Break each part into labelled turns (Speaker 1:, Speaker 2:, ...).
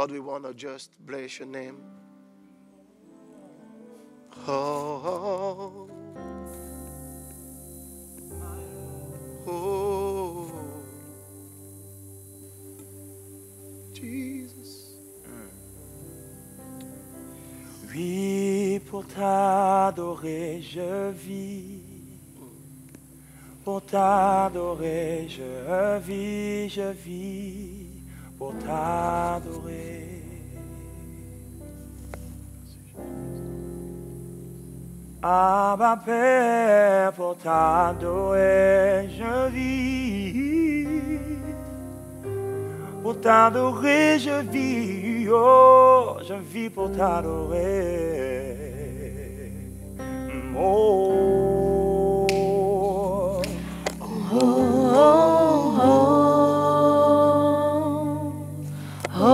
Speaker 1: God, we want to just bless your name. Oh, oh, Jesus.
Speaker 2: Oui, pour t'adorer, je vis. Pour t'adorer, je vis. Pour t'adorer. Abba Père, pour t'adorer, je vis. Pour t'adorer, je vis. Oh, je vis pour t'adorer. Oh, oh, oh, oh, oh,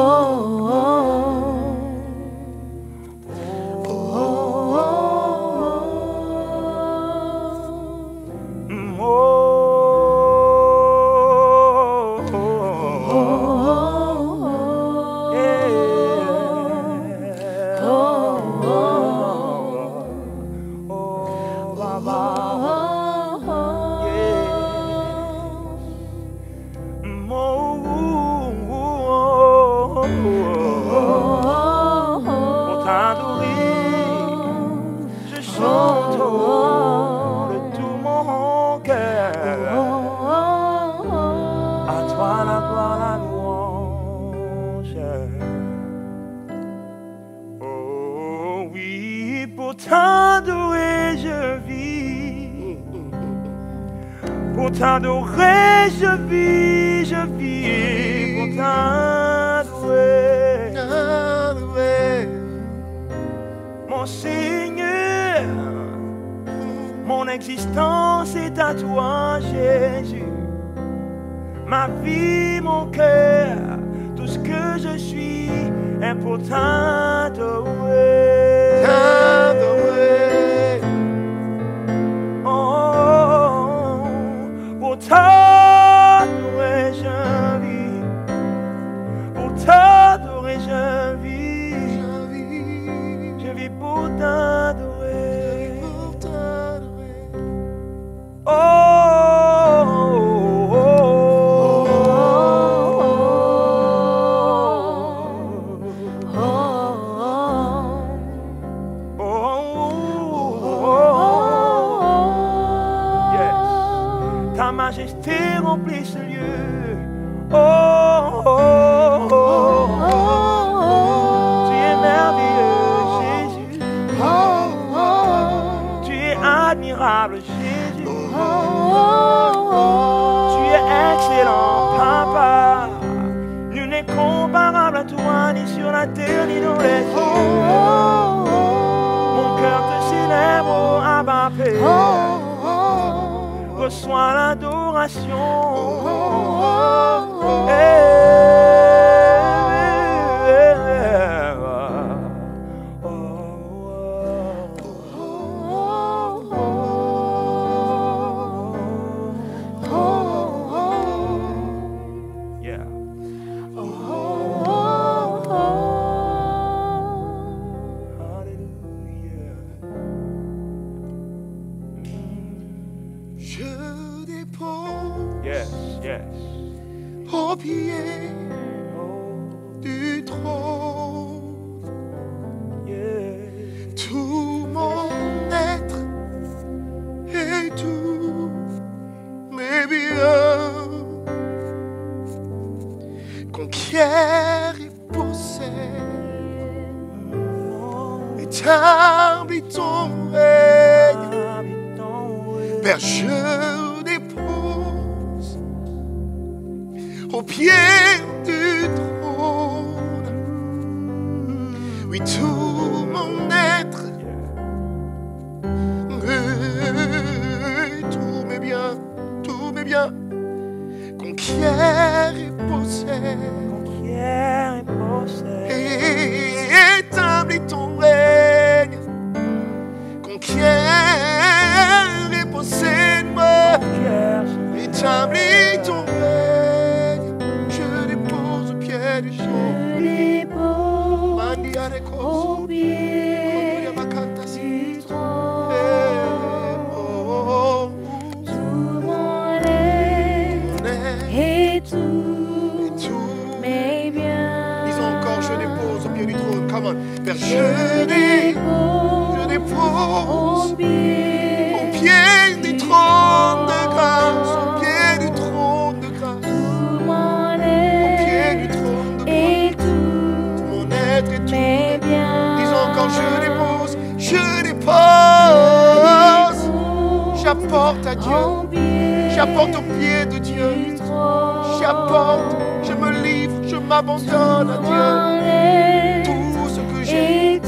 Speaker 2: t'adorer, je vis pour t'adorer. Mon Seigneur, mon existence est à toi, Jésus. Ma vie, mon cœur, tout ce que je suis est pour t'adorer. T'adorer, je vis. Pour t'adorer, je vis. Je vis pour t'adorer. Oh, oh, Ta majesté remplit ce lieu. Oh, oh, oh, oh, oh. Tu es merveilleux, Jésus. Oh, oh, oh. Tu es admirable, Jésus. Oh, oh, oh. Tu es excellent, Papa. Nul n'est comparable à toi, ni sur la terre, ni dans les cieux. Oh, oh, oh. Mon cœur te célèbre, oh, Abba Père. Oh, reçois l'adoration.
Speaker 1: Au pied du trône, tout mon être et tous mes biens conquiert et possède, établis ton règne, Père, je dépose au pied du trône, oui, tout mon être et tous mes biens conquiert et possède, et établis ton règne, conquiert et possède-moi, établis ton règne. Je dépose au pied du trône.
Speaker 3: au pied du trône. Tout mon être et tous mes biens.
Speaker 1: Disons encore, je dépose au pied du trône. Come on. Père, je dépose
Speaker 3: au pied
Speaker 1: au pied du trône de grâce. Au pied du trône de grâce.
Speaker 3: tout mon
Speaker 1: Au pied
Speaker 3: être
Speaker 1: du trône de grâce.
Speaker 3: et tout
Speaker 1: Mon être et tout.
Speaker 3: mes biens.
Speaker 1: Disons encore, je dépose. J'apporte à Dieu.
Speaker 3: Au pied
Speaker 1: J'apporte au pied de Dieu.
Speaker 3: du trône.
Speaker 1: J'apporte, je me livre, je m'abandonne à Dieu. Tout ce que j'ai,
Speaker 3: Et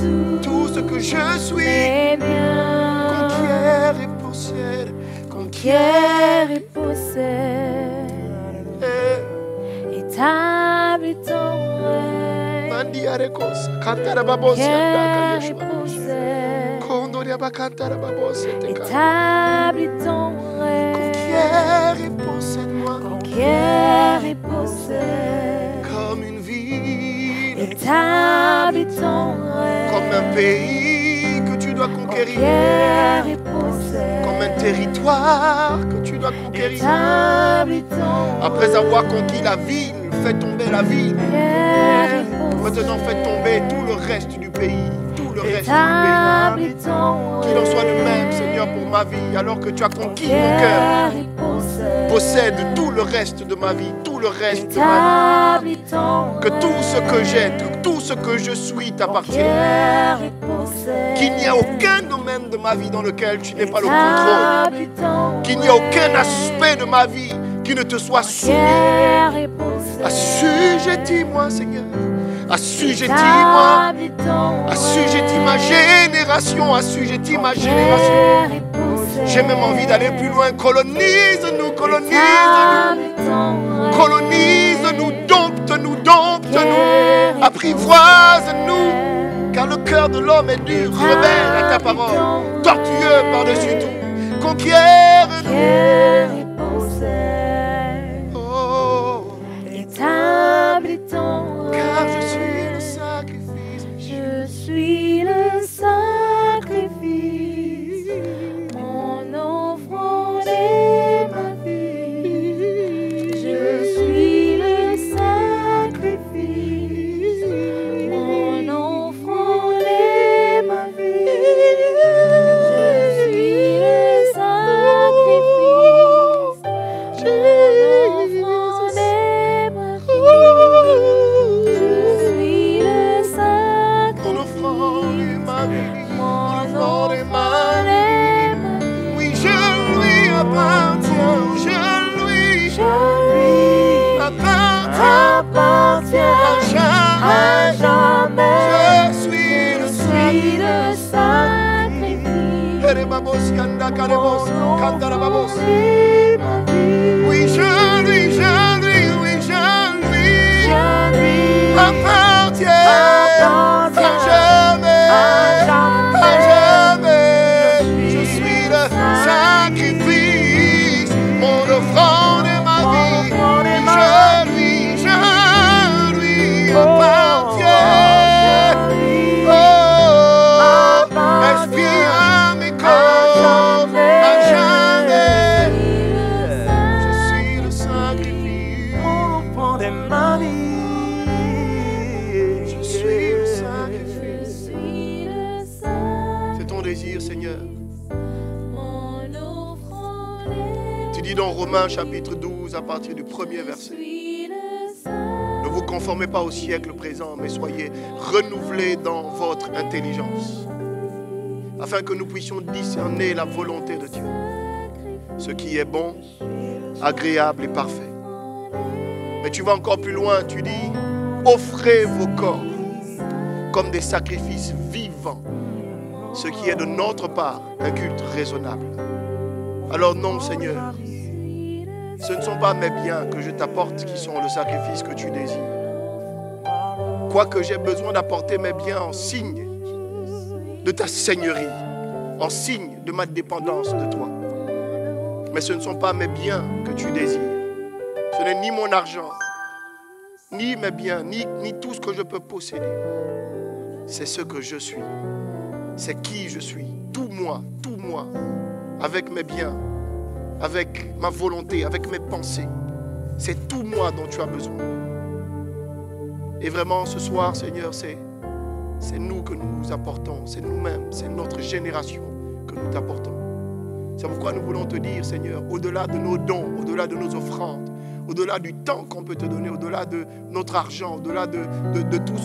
Speaker 1: tout ce que je suis,
Speaker 3: mes biens.
Speaker 1: conquiert et possède.
Speaker 3: Conquiert et possède. Établis ton règne.
Speaker 1: Mandiarekos, Kantarababosia,
Speaker 3: Conquiert et
Speaker 1: Yeshua.
Speaker 3: possède.
Speaker 1: Kondoriaba Kantarababosia,
Speaker 3: Établis ton règne.
Speaker 1: conquiert et possède-moi
Speaker 3: Conquiert et possède.
Speaker 1: comme une ville,
Speaker 3: Établis ton règne.
Speaker 1: comme un pays que tu dois conquérir,
Speaker 3: Conquiert et possède.
Speaker 1: comme un territoire que tu dois conquérir.
Speaker 3: Établis ton
Speaker 1: Après avoir conquis la ville, fais tomber la ville.
Speaker 3: Conquiert et possède.
Speaker 1: Maintenant, fais tomber tout le reste du pays. Tout le reste du pays.
Speaker 3: Établis ton
Speaker 1: Qu'il en soit de même, Seigneur, pour ma vie, alors que tu as conquis mon cœur.
Speaker 3: Conquiert et possède.
Speaker 1: Possède tout le reste de ma vie, tout le reste de ma vie.
Speaker 3: Établis ton
Speaker 1: Que tout ce que j'ai, que tout ce que je suis t'appartient.
Speaker 3: Conquiert et possède.
Speaker 1: Qu'il n'y a aucun domaine de ma vie dans lequel tu n'aies pas le contrôle.
Speaker 3: Établis ton
Speaker 1: Qu'il n'y a aucun aspect de ma vie qui ne te soit soumis.
Speaker 3: Conquiert et possède.
Speaker 1: Assujettis-moi, Seigneur. Assujettis-moi.
Speaker 3: Établis ton
Speaker 1: Assujettis ma génération. Assujettis ma génération.
Speaker 3: Conquiert et possède.
Speaker 1: J'ai même envie d'aller plus loin. Colonise-nous, colonise-nous.
Speaker 3: Établis ton règne.
Speaker 1: Colonise-nous, dompte-nous, dompte-nous. Apprivoise-nous. Car le cœur de l'homme est dur, rebelle à ta parole, tortueux par-dessus tout. Conquiert-nous.
Speaker 3: Conquiert et possède.
Speaker 1: Oh,
Speaker 3: Établis ton
Speaker 1: car je
Speaker 3: règne.
Speaker 1: suis le sacrifice.
Speaker 3: Je suis le sacrifice. Mon offrande est ma vie. Je suis le sacrifice. Mon offrande est ma vie. Je suis le sacrifice. Mon offrande est ma vie. Je suis le
Speaker 1: Mon offrande est ma vie. Mon offrande est ma vie.
Speaker 3: sacrifice.
Speaker 1: Oui, je lui appartiens. Je lui appartiens.
Speaker 3: Appartient
Speaker 1: À
Speaker 3: à jamais.
Speaker 1: Je suis le
Speaker 3: Je suis le sacrifice.
Speaker 1: Kerebabos, Yanda, Karebos, Kandarababos.
Speaker 3: C'est ma vie.
Speaker 1: Oui, je lui
Speaker 3: Je lui
Speaker 1: appartiens.
Speaker 3: appartiens.
Speaker 1: À jamais.
Speaker 3: À jamais.
Speaker 1: À jamais. Je suis le sacrifice. Mon offrande est ma vie. Je lui appartiens. Oh, expire mes corps à jamais. Je suis le sacrifice.
Speaker 2: Mon enfant de ma vie.
Speaker 1: Je suis le
Speaker 3: Je
Speaker 1: sacrifice.
Speaker 3: suis le
Speaker 1: C'est ton désir, Seigneur.
Speaker 3: Mon offrande est
Speaker 1: Tu dis dans Romains chapitre 12 à partir du premier verset. Ne vous conformez pas au siècle présent, mais soyez renouvelés dans votre intelligence, afin que nous puissions discerner la volonté de Dieu, ce qui est bon, agréable et parfait. Mais tu vas encore plus loin, tu dis, offrez vos corps comme des sacrifices vivants, ce qui est de notre part un culte raisonnable. Alors non, Seigneur, ce ne sont pas mes biens que je t'apporte qui sont le sacrifice que tu désires. Quoique j'ai besoin d'apporter mes biens en signe de ta seigneurie, en signe de ma dépendance de toi. Mais ce ne sont pas mes biens que tu désires. Ce n'est ni mon argent, ni mes biens, ni tout ce que je peux posséder. c'est ce que je suis. C'est qui je suis. Tout moi, avec mes biens, avec ma volonté, avec mes pensées. C'est tout moi dont tu as besoin. Et vraiment, ce soir, Seigneur, c'est nous que nous apportons, c'est nous-mêmes, c'est notre génération que nous t'apportons. C'est pourquoi nous voulons te dire, Seigneur, au-delà de nos dons, au-delà de nos offrandes, au-delà du temps qu'on peut te donner, au-delà de notre argent, au-delà de tout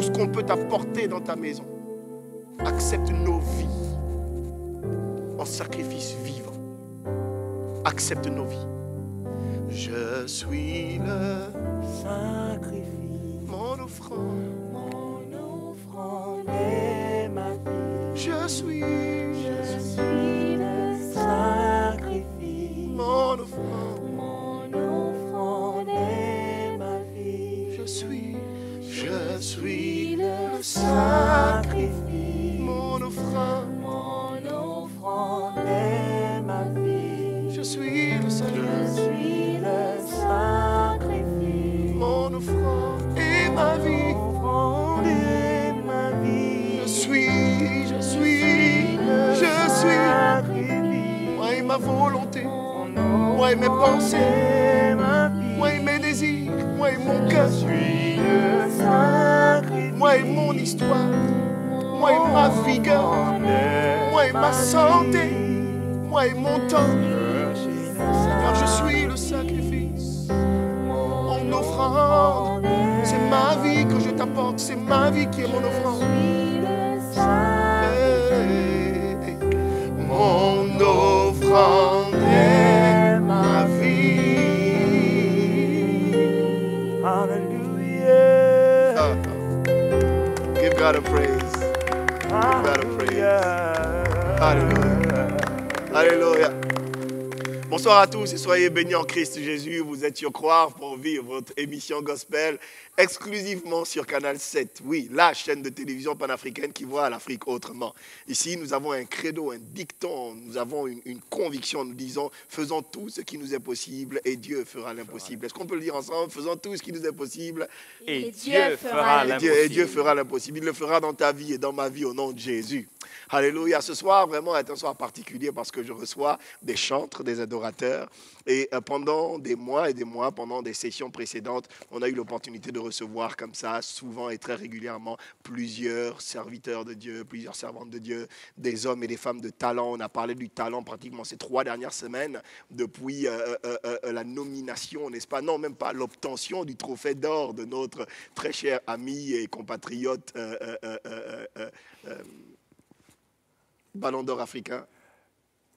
Speaker 1: ce qu'on peut t'apporter dans ta maison, accepte nos vies en sacrifice vivant. Accepte nos vies. Je suis le
Speaker 2: Sacrifice,
Speaker 1: mon offrande.
Speaker 2: mon offrande est ma vie.
Speaker 1: Je suis
Speaker 3: le
Speaker 2: Sacrifice,
Speaker 1: mon offrande.
Speaker 3: mon offrande est ma vie.
Speaker 1: Je suis
Speaker 3: le
Speaker 2: sacrifice,
Speaker 1: mon offrande.
Speaker 3: mon offrande est ma vie.
Speaker 1: Je suis le
Speaker 3: Je
Speaker 1: sacrifice.
Speaker 3: suis le sacrifice.
Speaker 1: Mon offrande et ma vie.
Speaker 2: offrande est ma vie.
Speaker 1: Je suis.
Speaker 2: Sacrifice,
Speaker 1: Moi et ma volonté.
Speaker 2: mon
Speaker 1: Moi et mes
Speaker 2: offrande
Speaker 1: pensées.
Speaker 2: est ma vie.
Speaker 1: Moi et mes désirs. Moi et mon cœur.
Speaker 2: Je suis le sacrifice.
Speaker 1: Moi et mon histoire. Moi et ma vigueur. Moi et ma santé. Moi et mon temps. Car je suis le sacrifice. Mon offrande. C'est ma vie que je t'apporte. C'est ma vie qui est mon offrande. Mon offrande est ma vie.
Speaker 2: Hallelujah.
Speaker 1: Give God a praise. God a praise. Hallelujah. Alléluia. Bonsoir à tous et soyez bénis en Christ Jésus. Vous êtes sur Croire pour vivre, votre émission gospel exclusivement sur Canal 7. Oui, la chaîne de télévision panafricaine qui voit l'Afrique autrement. Ici, nous avons un credo, un dicton, nous avons une conviction. Nous disons, faisons tout ce qui nous est possible et Dieu fera l'impossible. Est-ce qu'on peut le dire ensemble? Faisons tout ce qui nous est possible
Speaker 2: Et Dieu fera l'impossible.
Speaker 1: et Dieu fera l'impossible. Il le fera dans ta vie et dans ma vie au nom de Jésus. Alléluia. Ce soir, vraiment, est un soir particulier parce que je reçois des chantres, des adorateurs. Et pendant des mois et des mois, pendant des sessions précédentes, on a eu l'opportunité de recevoir comme ça, souvent et très régulièrement, plusieurs serviteurs de Dieu, plusieurs servantes de Dieu, des hommes et des femmes de talent. On a parlé du talent pratiquement ces 3 dernières semaines, depuis la nomination, n'est-ce pas? Non, même pas l'obtention du trophée d'or de notre très cher ami et compatriote Ballon d'or africain.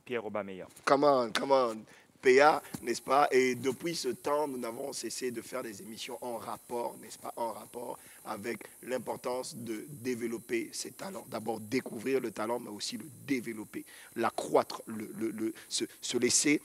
Speaker 2: Pierre Aubameyang.
Speaker 1: Come on. PA, n'est-ce pas? Et depuis ce temps, nous n'avons cessé de faire des émissions en rapport, n'est-ce pas? En rapport avec l'importance de développer ses talents. D'abord, découvrir le talent, mais aussi le développer, l'accroître, se laisser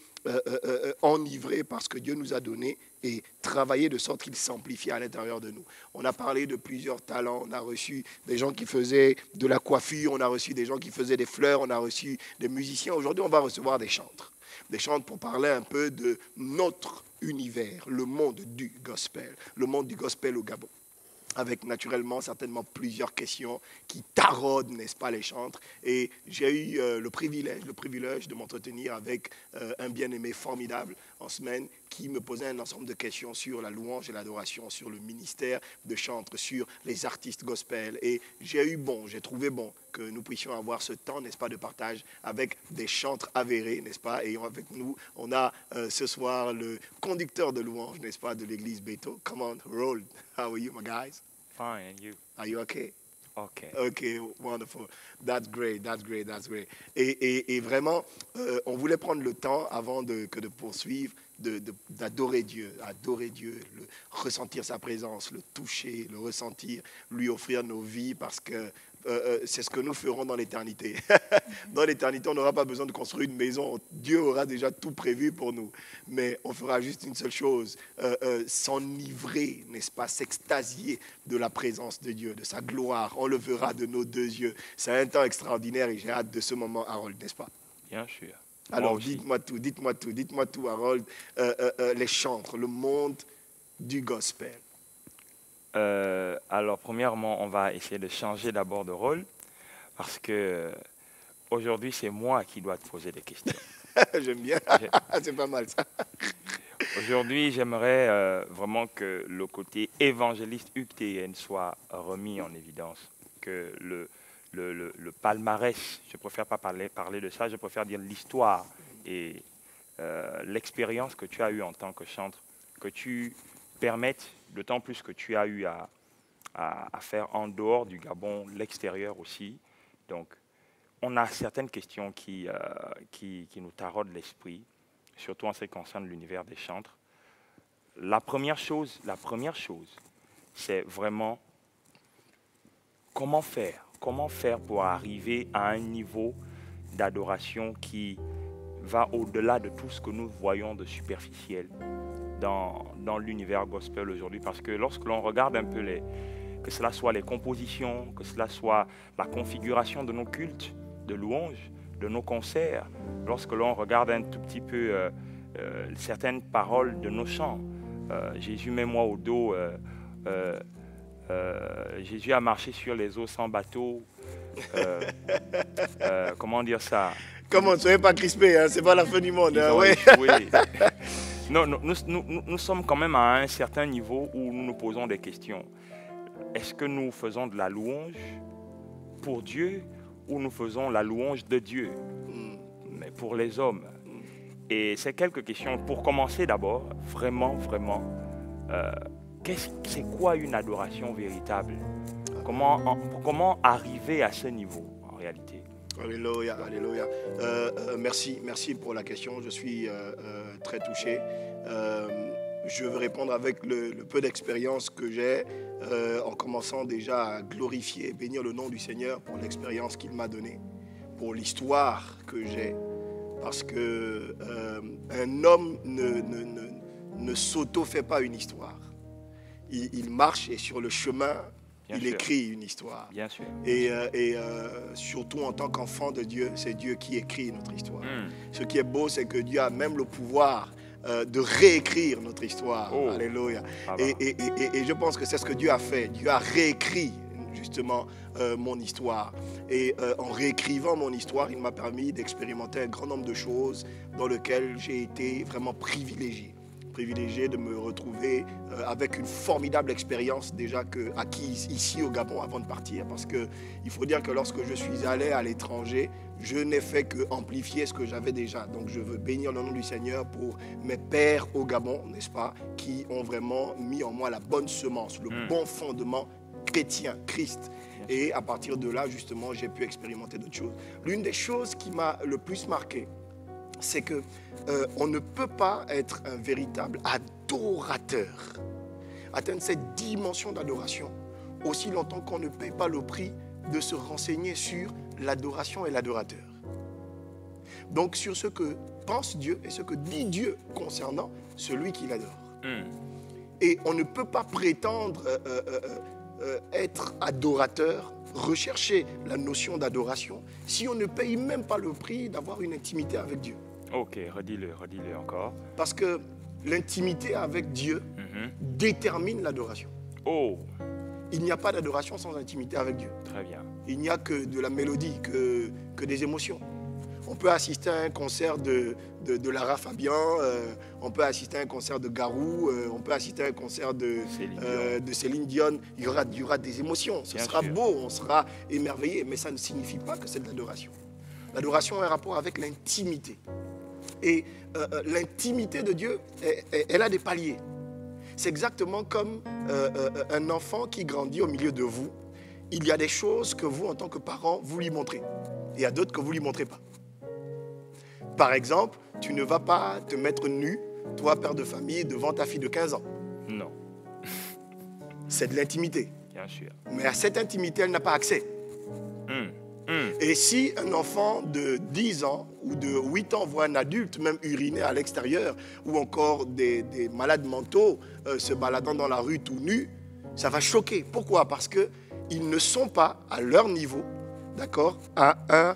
Speaker 1: enivrer par ce que Dieu nous a donné et travailler de sorte qu'il s'amplifie à l'intérieur de nous. On a parlé de plusieurs talents, on a reçu des gens qui faisaient de la coiffure, on a reçu des gens qui faisaient des fleurs, on a reçu des musiciens. Aujourd'hui, on va recevoir des chantres. Des chantres pour parler un peu de notre univers, le monde du gospel au Gabon. Avec naturellement, certainement plusieurs questions qui taraudent, n'est-ce pas, les chantres. Et j'ai eu le privilège de m'entretenir avec un bien-aimé formidable en semaine qui me posait un ensemble de questions sur la louange et l'adoration, sur le ministère de chantres, sur les artistes gospel. Et j'ai trouvé bon que nous puissions avoir ce temps, n'est-ce pas, de partage avec des chantres avérés, n'est-ce pas. Et avec nous, on a ce soir le conducteur de louange, n'est-ce pas, de l'église Beto. Come on, roll. How are you, my guys?
Speaker 2: Fine, and you?
Speaker 1: Are you okay?
Speaker 2: Okay.
Speaker 1: Okay, wonderful. That's great. Et vraiment, on voulait prendre le temps avant de poursuivre, d'adorer Dieu, ressentir sa présence, le toucher, le ressentir, lui offrir nos vies parce que c'est ce que nous ferons dans l'éternité. Dans l'éternité, on n'aura pas besoin de construire une maison. Dieu aura déjà tout prévu pour nous. Mais on fera juste une seule chose, s'enivrer, n'est-ce pas, s'extasier de la présence de Dieu, de sa gloire. On le verra de nos 2 yeux. C'est un temps extraordinaire et j'ai hâte de ce moment, Harold, n'est-ce pas?
Speaker 2: Bien sûr.
Speaker 1: Alors, dites-moi tout, Harold, les chantres, le monde du gospel.
Speaker 2: Alors, premièrement, on va essayer de changer d'abord de rôle parce que aujourd'hui, c'est moi qui dois te poser des questions.
Speaker 1: J'aime bien.
Speaker 2: Je-
Speaker 1: C'est pas mal ça.
Speaker 2: Aujourd'hui, j'aimerais vraiment que le côté évangéliste UTN soit remis en évidence, que le palmarès, je préfère pas parler de ça, je préfère dire l'histoire et l'expérience que tu as eue en tant que chantre, que tu permettes, d'autant plus que tu as eu à faire en dehors du Gabon, l'extérieur aussi. Donc, on a certaines questions qui nous taraudent l'esprit, surtout en ce qui concerne l'univers des chantres. La première chose, c'est vraiment comment faire pour arriver à un niveau d'adoration qui va au-delà de tout ce que nous voyons de superficiel dans l'univers gospel aujourd'hui. Parce que lorsque l'on regarde un peu que cela soit les compositions, que cela soit la configuration de nos cultes, de louanges, de nos concerts, lorsque l'on regarde un tout petit peu certaines paroles de nos chants, Jésus met moi au dos, Jésus a marché sur les eaux sans bateau, comment dire ça?
Speaker 1: Comment, ne soyez pas crispés, hein, c'est pas la fin du monde.
Speaker 2: Ils
Speaker 1: Hein,
Speaker 2: ont
Speaker 1: ouais.
Speaker 2: échoué. Non, nous sommes quand même à un certain niveau où nous nous posons des questions. Est-ce que nous faisons de la louange pour Dieu ou nous faisons la louange de Dieu, mais pour les hommes? Et c'est quelques questions. Pour commencer d'abord, vraiment, c'est quoi une adoration véritable? Comment arriver à ce niveau en réalité?
Speaker 1: Alléluia, alléluia. Merci pour la question. Je suis très touché. Je veux répondre avec le peu d'expérience que j'ai, en commençant déjà à glorifier et bénir le nom du Seigneur pour l'expérience qu'il m'a donnée, pour l'histoire que j'ai. Parce que un homme ne s'auto-fait pas une histoire. Il marche et sur le chemin, il écrit une histoire.
Speaker 2: Bien sûr.
Speaker 1: Et surtout en tant qu'enfant de Dieu, c'est Dieu qui écrit notre histoire. Ce qui est beau, c'est que Dieu a même le pouvoir de réécrire notre histoire.
Speaker 2: Oh.
Speaker 1: Alléluia.
Speaker 2: Ah
Speaker 1: Et je pense que c'est ce que Dieu a fait. Dieu a réécrit justement mon histoire. Et en réécrivant mon histoire, il m'a permis d'expérimenter un grand nombre de choses dans lesquelles j'ai été vraiment privilégié de me retrouver avec une formidable expérience déjà acquise ici au Gabon avant de partir. Parce qu'il faut dire que lorsque je suis allé à l'étranger, je n'ai fait que amplifier ce que j'avais déjà. Donc je veux bénir le nom du Seigneur pour mes pères au Gabon, n'est-ce pas, qui ont vraiment mis en moi la bonne semence, le bon fondement chrétien, Christ. Et à partir de là, justement, j'ai pu expérimenter d'autres choses. L'une des choses qui m'a le plus marqué, c'est que on ne peut pas être un véritable adorateur, atteindre cette dimension d'adoration, aussi longtemps qu'on ne paye pas le prix de se renseigner sur l'adoration et l'adorateur. Donc sur ce que pense Dieu et ce que dit Dieu concernant celui qui l'adore. Et on ne peut pas prétendre être adorateur, rechercher la notion d'adoration, si on ne paye même pas le prix d'avoir une intimité avec Dieu.
Speaker 2: Ok, redis-le encore.
Speaker 1: Parce que l'intimité avec Dieu détermine l'adoration.
Speaker 2: Oh,
Speaker 1: Il n'y a pas d'adoration sans intimité avec Dieu.
Speaker 2: très bien.
Speaker 1: Il n'y a que de la mélodie, que des émotions. On peut assister à un concert de Lara Fabian, on peut assister à un concert de Garou, on peut assister à un concert de Céline Dion. Il y aura des émotions, ce sera beau, on sera émerveillé, mais ça ne signifie pas que c'est de l'adoration. L'adoration a un rapport avec l'intimité. Et l'intimité de Dieu, elle a des paliers. C'est exactement comme un enfant qui grandit au milieu de vous. Il y a des choses que vous, en tant que parents, vous lui montrez. Et il y a d'autres que vous ne lui montrez pas. Par exemple, tu ne vas pas te mettre nu, toi, père de famille, devant ta fille de 15 ans.
Speaker 2: Non.
Speaker 1: C'est de l'intimité.
Speaker 2: Bien sûr.
Speaker 1: Mais à cette intimité, elle n'a pas accès. Et si un enfant de 10 ans ou de 8 ans voit un adulte même uriner à l'extérieur, ou encore des malades mentaux se baladant dans la rue tout nus, ça va choquer. Pourquoi? Parce qu'ils ne sont pas à leur niveau, d'accord, à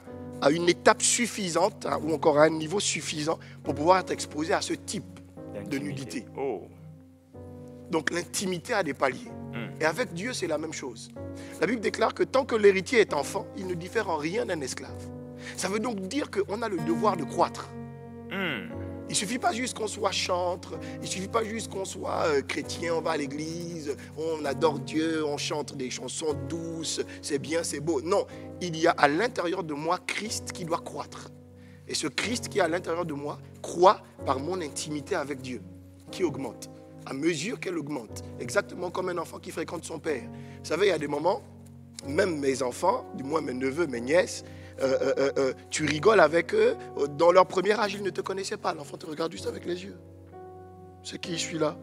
Speaker 1: une étape suffisante, ou encore à un niveau suffisant pour pouvoir être exposé à ce type de nudité.
Speaker 2: Oh.
Speaker 1: Donc l'intimité a des paliers. Et avec Dieu, c'est la même chose. La Bible déclare que tant que l'héritier est enfant, il ne diffère en rien d'un esclave. Ça veut donc dire qu'on a le devoir de croître. Il ne suffit pas juste qu'on soit chantre, il ne suffit pas juste qu'on soit chrétien, on va à l'église, on adore Dieu, on chante des chansons douces, c'est bien, c'est beau. Non, il y a à l'intérieur de moi Christ qui doit croître. Et ce Christ qui est à l'intérieur de moi croît par mon intimité avec Dieu, qui augmente, à mesure qu'elle augmente. Exactement comme un enfant qui fréquente son père. Vous savez, il y a des moments, même mes enfants, du moins mes neveux, mes nièces, tu rigoles avec eux, dans leur premier âge, ils ne te connaissaient pas. L'enfant te regarde juste avec les yeux. C'est qui celui-là?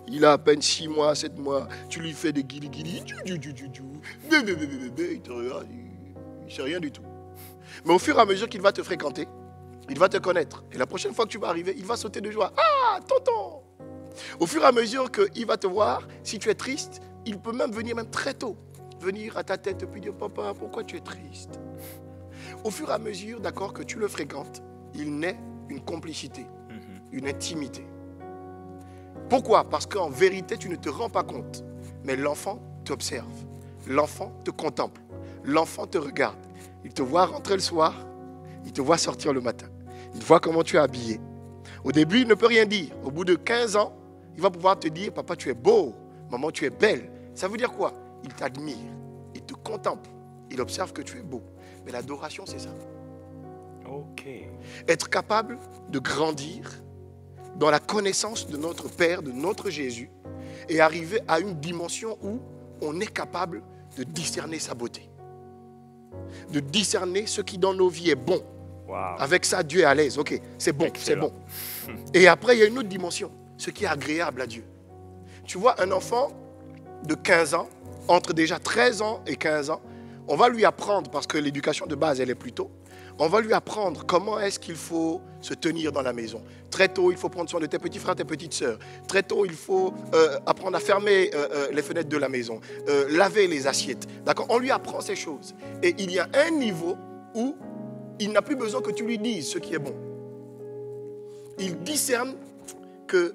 Speaker 1: Il a à peine 6 mois, 7 mois. Tu lui fais des guili-guili. Il te regarde, il ne sait rien du tout. Mais au fur et à mesure qu'il va te fréquenter, il va te connaître. Et la prochaine fois que tu vas arriver, il va sauter de joie. Ah, tonton! Au fur et à mesure qu'il va te voir, si tu es triste, il peut même venir même très tôt. Venir à ta tête et puis dire, papa, pourquoi tu es triste? Au fur et à mesure, d'accord, que tu le fréquentes, il naît une complicité, une intimité. Pourquoi? Parce qu'en vérité, tu ne te rends pas compte. Mais l'enfant t'observe. L'enfant te contemple. L'enfant te regarde. Il te voit rentrer le soir. Il te voit sortir le matin. Il voit comment tu es habillé. Au début, il ne peut rien dire. Au bout de 15 ans, il va pouvoir te dire, papa, tu es beau. Maman, tu es belle. Ça veut dire quoi? Il t'admire. Il te contemple. Il observe que tu es beau. Mais l'adoration, c'est ça.
Speaker 2: Ok.
Speaker 1: Être capable de grandir dans la connaissance de notre Père, de notre Jésus, et arriver à une dimension où on est capable de discerner sa beauté. De discerner ce qui dans nos vies est bon.
Speaker 2: Wow.
Speaker 1: Avec ça, Dieu est à l'aise. Ok, c'est bon,
Speaker 2: Excellent.
Speaker 1: c'est bon. Et après, il y a une autre dimension, ce qui est agréable à Dieu. Tu vois, un enfant de 15 ans, entre déjà 13 ans et 15 ans, on va lui apprendre, parce que l'éducation de base, elle est plus tôt, on va lui apprendre comment est-ce qu'il faut se tenir dans la maison. Très tôt, il faut prendre soin de tes petits frères, tes petites sœurs. Très tôt, il faut apprendre à fermer les fenêtres de la maison, laver les assiettes. D'accord? On lui apprend ces choses. Et il y a un niveau où il n'a plus besoin que tu lui dises ce qui est bon. Il discerne que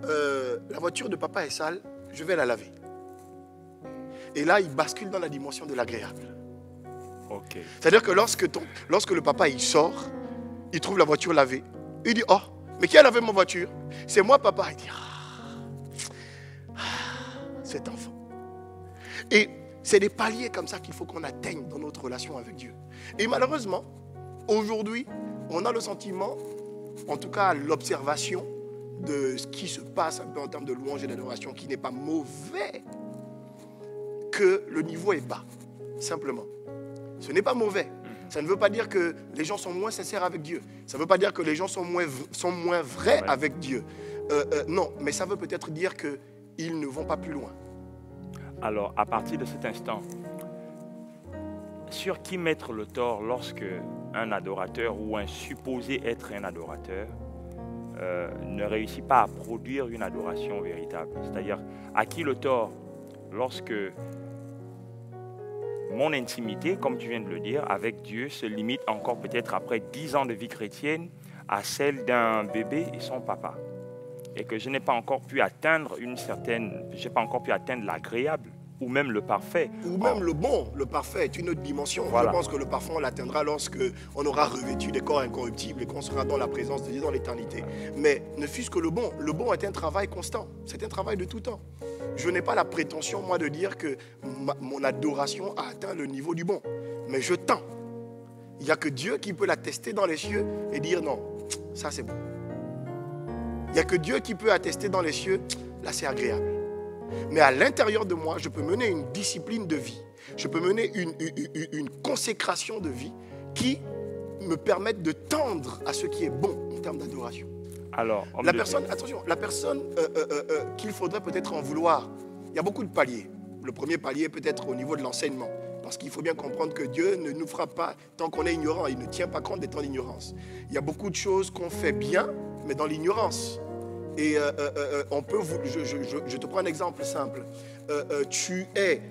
Speaker 1: la voiture de papa est sale, je vais la laver. Et là, il bascule dans la dimension de l'agréable.
Speaker 2: Okay.
Speaker 1: C'est-à-dire que lorsque le papa il sort, il trouve la voiture lavée, il dit, oh, mais qui a lavé ma voiture? C'est moi, papa. Il dit, cet enfant. Et c'est des paliers comme ça qu'il faut qu'on atteigne dans notre relation avec Dieu. Et malheureusement, aujourd'hui, on a le sentiment, en tout cas l'observation de ce qui se passe un peu en termes de louange et d'adoration, qui n'est pas mauvais, que le niveau est bas, simplement. Ce n'est pas mauvais. Ça ne veut pas dire que les gens sont moins sincères avec Dieu. Ça ne veut pas dire que les gens sont moins vrais avec Dieu. Non, mais ça veut peut-être dire qu'ils ne vont pas plus loin.
Speaker 2: Alors, à partir de cet instant, sur qui mettre le tort lorsque un adorateur ou un supposé être un adorateur ne réussit pas à produire une adoration véritable? C'est-à-dire, à qui le tort lorsque mon intimité, comme tu viens de le dire, avec Dieu se limite encore peut-être après 10 ans de vie chrétienne à celle d'un bébé et son papa. Et que je n'ai pas encore pu atteindre l'agréable ou même le parfait.
Speaker 1: Ou même le bon, le parfait est une autre dimension. Voilà. Je pense que le parfait, on l'atteindra lorsque on aura revêtu des corps incorruptibles et qu'on sera dans la présence de Dieu dans l'éternité. Mais ne fût-ce que le bon est un travail constant. C'est un travail de tout temps. Je n'ai pas la prétention, moi, de dire que mon adoration a atteint le niveau du bon. Mais je tends. Il n'y a que Dieu qui peut l'attester dans les cieux et dire non, ça c'est bon. Il n'y a que Dieu qui peut attester dans les cieux, là c'est agréable. Mais à l'intérieur de moi, je peux mener une discipline de vie. Je peux mener une consécration de vie qui me permette de tendre à ce qui est bon en termes d'adoration.
Speaker 2: Alors,
Speaker 1: la personne qu'il faudrait peut-être en vouloir, il y a beaucoup de paliers. Le premier palier peut être au niveau de l'enseignement. Parce qu'il faut bien comprendre que Dieu ne nous frappe pas tant qu'on est ignorant. Il ne tient pas compte des temps d'ignorance. Il y a beaucoup de choses qu'on fait bien, mais dans l'ignorance. Et je te prends un exemple simple. Tu es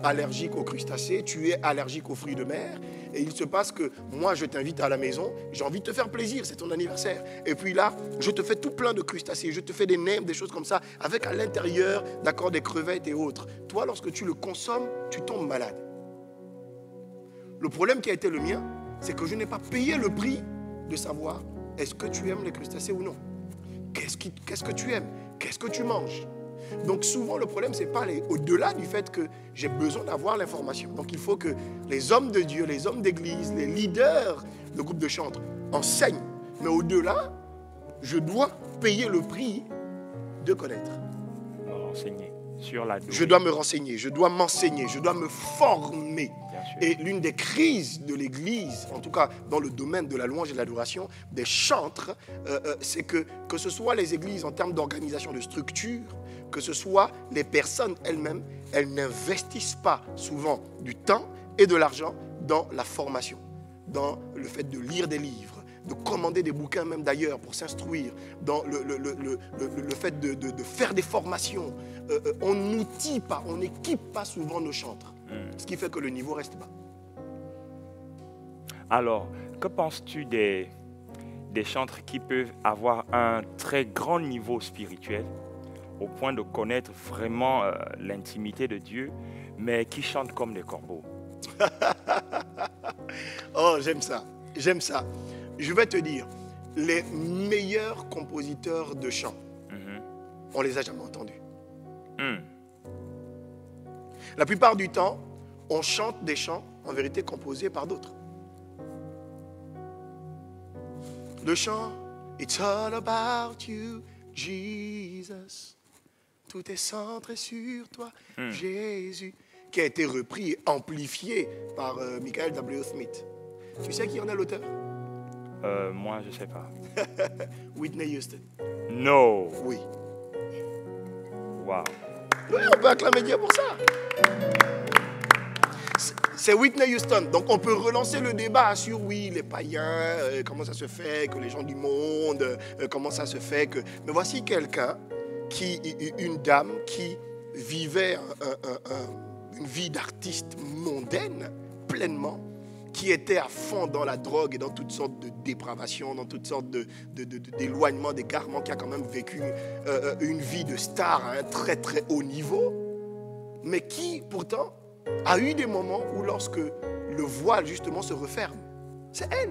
Speaker 1: allergique aux crustacés, tu es allergique aux fruits de mer. Et il se passe que moi, je t'invite à la maison, j'ai envie de te faire plaisir, c'est ton anniversaire. Et puis là, je te fais tout plein de crustacés, je te fais des nems, des choses comme ça, avec à l'intérieur, d'accord, des crevettes et autres. Toi, lorsque tu le consommes, tu tombes malade. Le problème qui a été le mien, c'est que je n'ai pas payé le prix de savoir est-ce que tu aimes les crustacés ou non. Qu'est-ce que tu aimes? Qu'est-ce que tu manges? Donc souvent le problème c'est pas au-delà du fait que j'ai besoin d'avoir l'information. Donc il faut que les hommes de Dieu, les hommes d'église, les leaders de groupes de chantres enseignent. Mais au-delà, je dois payer le prix de connaître.
Speaker 2: Renseigner sur la douille.
Speaker 1: Je dois me renseigner, je dois m'enseigner, je dois me former. Et l'une des crises de l'Église, en tout cas dans le domaine de la louange et de l'adoration, des chantres, c'est que ce soit les églises en termes d'organisation, de structure, que ce soit les personnes elles-mêmes, elles n'investissent pas souvent du temps et de l'argent dans la formation, dans le fait de lire des livres, de commander des bouquins même d'ailleurs pour s'instruire, dans le fait de faire des formations. On n'outille pas, on n'équipe pas souvent nos chantres. Ce qui fait que le niveau reste bas.
Speaker 2: Alors, que penses-tu des chantres qui peuvent avoir un très grand niveau spirituel au point de connaître vraiment l'intimité de Dieu, mais qui chantent comme des corbeaux?
Speaker 1: Oh, j'aime ça, j'aime ça. Je vais te dire, les meilleurs compositeurs de chants, on les a jamais entendus. La plupart du temps, on chante des chants, en vérité, composés par d'autres. Le chant, It's all about you, Jesus. Tout est centré sur toi, Jésus, qui a été repris et amplifié par Michael W. Smith. Tu sais qui en est l'auteur?
Speaker 2: Moi, je ne sais pas.
Speaker 1: Whitney Houston.
Speaker 2: No.
Speaker 1: Oui.
Speaker 2: Wow.
Speaker 1: Oui, on peut acclamer Dieu pour ça. C'est Whitney Houston. Donc on peut relancer le débat sur oui, les païens, comment ça se fait que les gens du monde, comment ça se fait que... Mais voici quelqu'un, une dame qui vivait une vie d'artiste mondaine pleinement, qui était à fond dans la drogue et dans toutes sortes de dépravations, dans toutes sortes d'éloignements, d'égarements, qui a quand même vécu une vie de star à un très très haut niveau, mais qui pourtant a eu des moments où lorsque le voile justement se referme, c'est elle.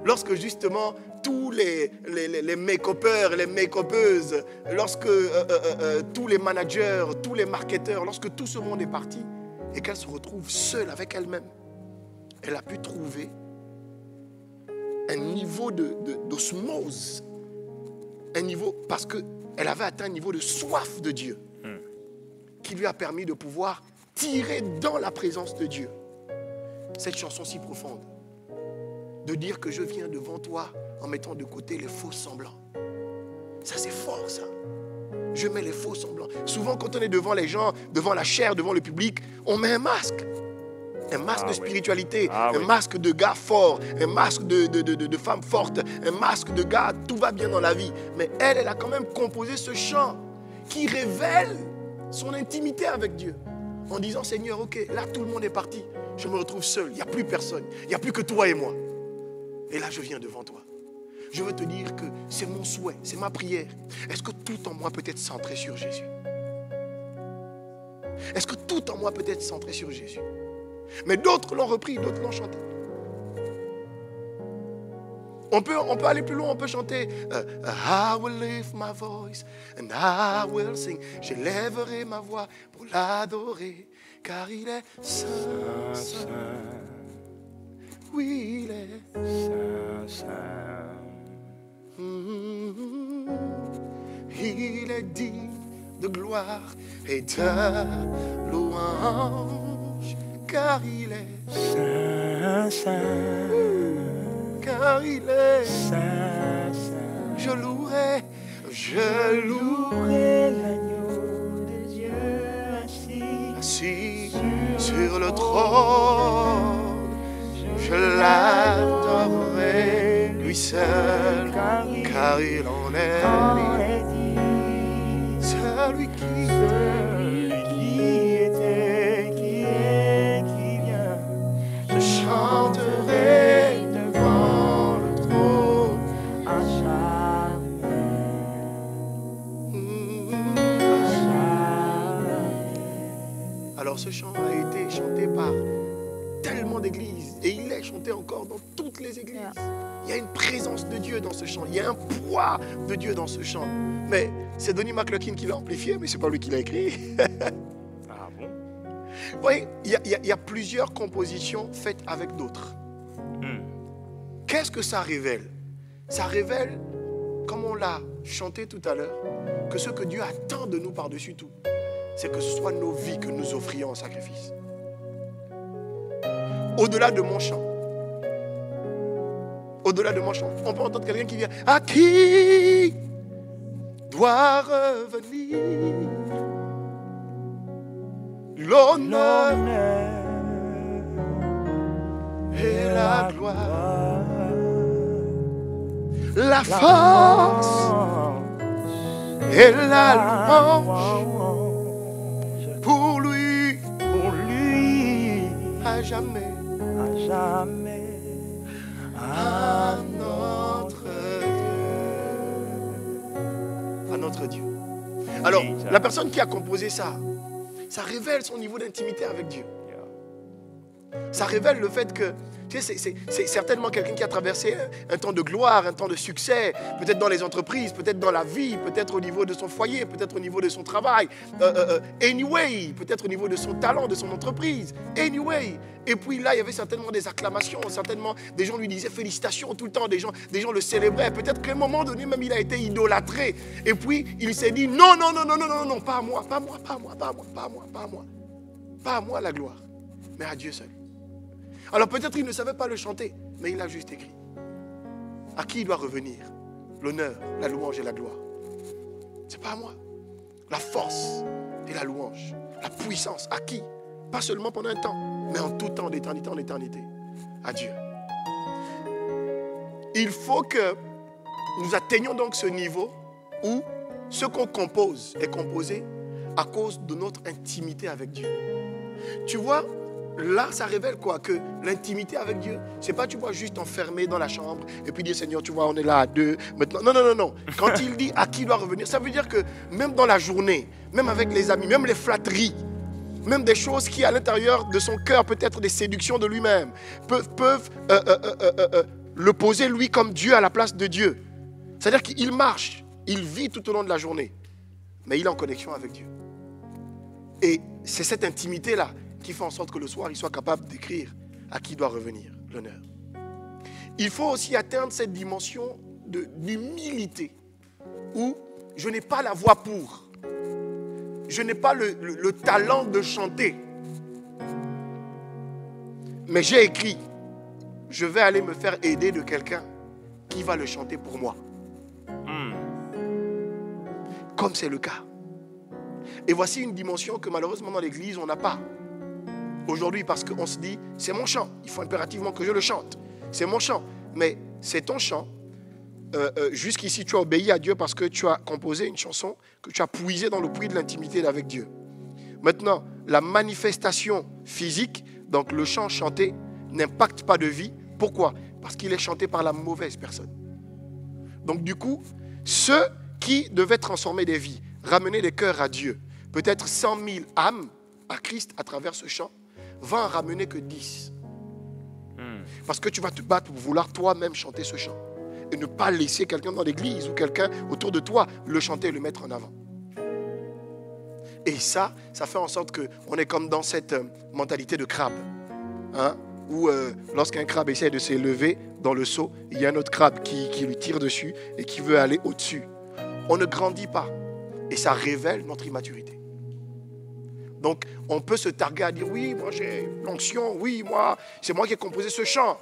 Speaker 1: Lorsque justement tous les make-uppers, les make-uppeuses, lorsque tous les managers, tous les marketeurs, lorsque tout ce monde est parti et qu'elle se retrouve seule avec elle-même, elle a pu trouver un niveau d'osmose, un niveau, parce qu'elle avait atteint un niveau de soif de Dieu qui lui a permis de pouvoir tirer dans la présence de Dieu cette chanson si profonde, de dire que je viens devant toi en mettant de côté les faux semblants. Ça c'est fort ça. Je mets les faux semblants. Souvent quand on est devant les gens, devant la chair, devant le public, on met un masque. Un masque de spiritualité, un masque de gars fort, un masque de femme forte, un masque de gars, tout va bien dans la vie. Mais elle a quand même composé ce chant qui révèle son intimité avec Dieu. En disant, Seigneur, ok, là tout le monde est parti. Je me retrouve seul, il n'y a plus personne. Il n'y a plus que toi et moi. Et là je viens devant toi. Je veux te dire que c'est mon souhait, c'est ma prière. Est-ce que tout en moi peut être centré sur Jésus? Est-ce que tout en moi peut être centré sur Jésus? Mais d'autres l'ont repris, d'autres l'ont chanté. On peut aller plus loin, on peut chanter I will lift my voice and I will sing. J'élèverai ma voix pour l'adorer, car il est saint, saint. Oui, il est
Speaker 2: saint, saint.
Speaker 1: Il est digne de gloire et de louange, car il est
Speaker 2: saint, saint.
Speaker 1: Car il est
Speaker 2: saint, saint.
Speaker 1: Je louerai
Speaker 3: l'agneau de Dieu
Speaker 1: assis sur le trône. Je l'adorerai lui seul, car il en est tellement d'églises et il est chanté encore dans toutes les églises. Il y a une présence de Dieu dans ce chant, il y a un poids de Dieu dans ce chant. Mais c'est Donnie McClurkin qui l'a amplifié, mais c'est pas lui qui l'a écrit.
Speaker 2: Ah bon?
Speaker 1: Vous voyez, il y a plusieurs compositions faites avec d'autres. Qu'est-ce que ça révèle? Ça révèle, comme on l'a chanté tout à l'heure, que ce que Dieu attend de nous par-dessus tout, c'est que ce soit nos vies que nous offrions en sacrifice. Au-delà de mon chant. Au-delà de mon chant. On peut entendre quelqu'un qui vient. À qui doit revenir l'honneur et la gloire, la force et la louange pour lui, à jamais, à notre Dieu. Alors, la personne qui a composé ça, ça révèle son niveau d'intimité avec Dieu. Ça révèle le fait que tu sais, c'est certainement quelqu'un qui a traversé un temps de gloire, un temps de succès, peut-être dans les entreprises, peut-être dans la vie, peut-être au niveau de son foyer, peut-être au niveau de son travail. Anyway, peut-être au niveau de son talent, de son entreprise. Anyway. Et puis là, il y avait certainement des acclamations, certainement des gens lui disaient félicitations tout le temps, des gens le célébraient. Peut-être qu'à un moment donné, même il a été idolâtré. Et puis, il s'est dit non, pas à moi, pas à moi, pas à moi, pas à moi, pas à moi, pas à moi. Pas à moi la gloire, mais à Dieu seul. Alors peut-être il ne savait pas le chanter, mais il a juste écrit. À qui il doit revenir l'honneur, la louange et la gloire? C'est pas à moi. La force et la louange, la puissance, à qui? Pas seulement pendant un temps, mais en tout temps, d'éternité en éternité. À Dieu. Il faut que nous atteignions donc ce niveau où ce qu'on compose est composé à cause de notre intimité avec Dieu. Tu vois, là, ça révèle quoi? Que l'intimité avec Dieu, c'est pas tu vois juste enfermé dans la chambre et puis dire Seigneur, tu vois, on est là à deux. Maintenant, non. Quand il dit à qui il doit revenir, ça veut dire que même dans la journée, même avec les amis, même les flatteries, même des choses qui à l'intérieur de son cœur, peut-être des séductions de lui-même, peuvent le poser lui comme Dieu à la place de Dieu. C'est-à-dire qu'il marche, il vit tout au long de la journée, mais il est en connexion avec Dieu. Et c'est cette intimité-là qui fait en sorte que le soir, il soit capable d'écrire à qui doit revenir l'honneur. Il faut aussi atteindre cette dimension d'humilité où je n'ai pas la voix pour. Je n'ai pas le talent de chanter. Mais j'ai écrit, je vais aller me faire aider de quelqu'un qui va le chanter pour moi. Comme c'est le cas. Et voici une dimension que malheureusement dans l'église, on n'a pas. Aujourd'hui, parce qu'on se dit, c'est mon chant, il faut impérativement que je le chante. C'est mon chant. Mais c'est ton chant. Jusqu'ici, tu as obéi à Dieu parce que tu as composé une chanson que tu as puisée dans le puits de l'intimité avec Dieu. Maintenant, la manifestation physique, donc le chant chanté, n'impacte pas de vie. Pourquoi? Parce qu'il est chanté par la mauvaise personne. Donc du coup, ceux qui devaient transformer des vies, ramener des cœurs à Dieu, peut-être 100 000 âmes à Christ à travers ce chant, va en ramener que 10. Parce que tu vas te battre pour vouloir toi-même chanter ce chant. Et ne pas laisser quelqu'un dans l'église ou quelqu'un autour de toi le chanter et le mettre en avant. Et ça fait en sorte qu'on est comme dans cette mentalité de crabe. Où lorsqu'un crabe essaie de s'élever dans le seau, il y a un autre crabe qui lui tire dessus et qui veut aller au-dessus. On ne grandit pas. Et ça révèle notre immaturité. Donc, on peut se targuer à dire, oui, moi j'ai l'onction, oui, moi, c'est moi qui ai composé ce chant.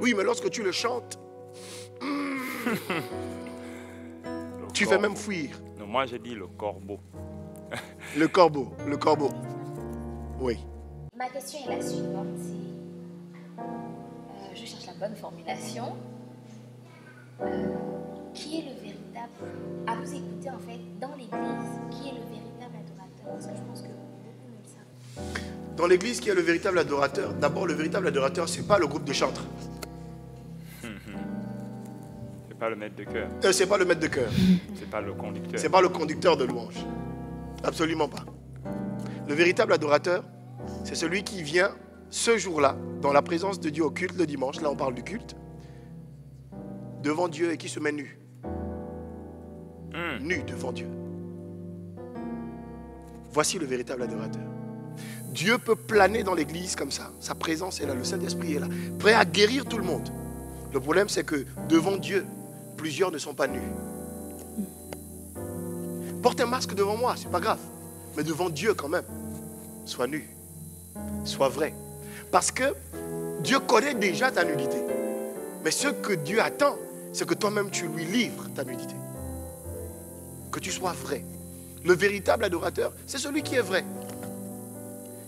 Speaker 1: Oui, mais lorsque tu le chantes, tu fais même fuir.
Speaker 2: Non, moi j'ai dit le corbeau.
Speaker 1: Le corbeau. Oui.
Speaker 4: Ma question est la suivante. Je cherche la bonne formulation. Qui est le véritable... À vous écouter en fait, dans l'église, qui est le véritable adorateur? Parce que je pense que beaucoup le savent.
Speaker 1: Dans l'église, qui est le véritable adorateur? D'abord, le véritable adorateur, ce n'est pas le groupe de chantres.
Speaker 2: C'est pas le maître de cœur.
Speaker 1: C'est pas le maître de cœur.
Speaker 2: C'est pas le conducteur.
Speaker 1: C'est pas le conducteur de louange. Absolument pas. Le véritable adorateur, c'est celui qui vient ce jour-là, dans la présence de Dieu au culte, le dimanche, là on parle du culte, devant Dieu et qui se met nu. Nu devant Dieu. Voici le véritable adorateur. Dieu peut planer dans l'église comme ça. Sa présence est là, le Saint-Esprit est là, prêt à guérir tout le monde. Le problème, c'est que devant Dieu, plusieurs ne sont pas nus. Porte un masque devant moi, c'est pas grave. Mais devant Dieu quand même, sois nu, sois vrai. Parce que Dieu connaît déjà ta nudité. Mais ce que Dieu attend, c'est que toi-même tu lui livres ta nudité. Que tu sois vrai. Le véritable adorateur, c'est celui qui est vrai.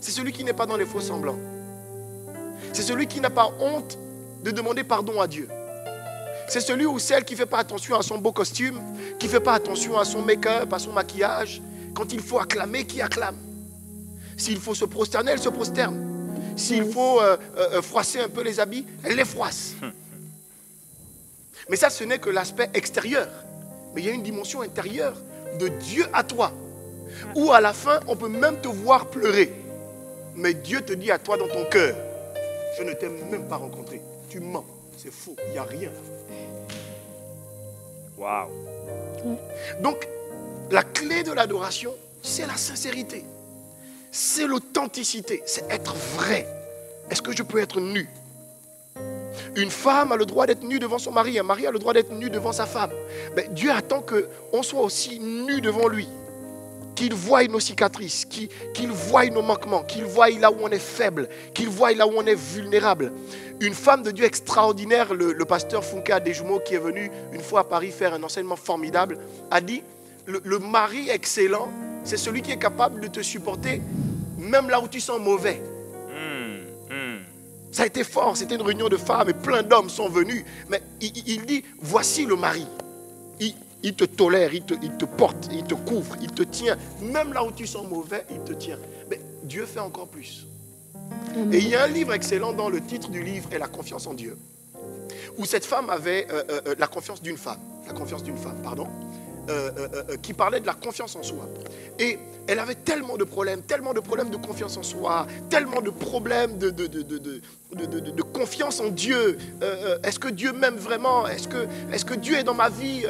Speaker 1: C'est celui qui n'est pas dans les faux semblants. C'est celui qui n'a pas honte de demander pardon à Dieu. C'est celui ou celle qui ne fait pas attention à son beau costume, qui ne fait pas attention à son make-up, à son maquillage. Quand il faut acclamer, qui acclame. S'il faut se prosterner, elle se prosterne. S'il faut froisser un peu les habits, elle les froisse. Mais ça, ce n'est que l'aspect extérieur. Mais il y a une dimension intérieure de Dieu à toi. Où à la fin, on peut même te voir pleurer. Mais Dieu te dit à toi dans ton cœur, je ne t'ai même pas rencontré. Tu mens, c'est faux, il n'y a rien.
Speaker 2: Waouh.
Speaker 1: Donc, la clé de l'adoration, c'est la sincérité. C'est l'authenticité, c'est être vrai. Est-ce que je peux être nu? Une femme a le droit d'être nue devant son mari, un mari a le droit d'être nu devant sa femme. Mais Dieu attend qu'on soit aussi nu devant lui. Qu'il voie nos cicatrices, qu'il voie nos manquements, qu'il voie là où on est faible, qu'il voie là où on est vulnérable. Une femme de Dieu extraordinaire, le pasteur Funka Desjumeaux, qui est venu une fois à Paris faire un enseignement formidable, a dit, le mari excellent, c'est celui qui est capable de te supporter même là où tu sens mauvais. Ça a été fort, c'était une réunion de femmes et plein d'hommes sont venus. Mais il dit, voici le mari. Il te tolère, il te porte, il te couvre, il te tient. Même là où tu sens mauvais, il te tient. Mais Dieu fait encore plus. Amen. Et il y a un livre excellent dont le titre du livre est La confiance en Dieu. Où cette femme avait la confiance d'une femme. Qui parlait de la confiance en soi. Et elle avait tellement de problèmes de confiance en soi, tellement de problèmes de confiance en Dieu. Est-ce que Dieu m'aime vraiment? Est-ce que Dieu est dans ma vie?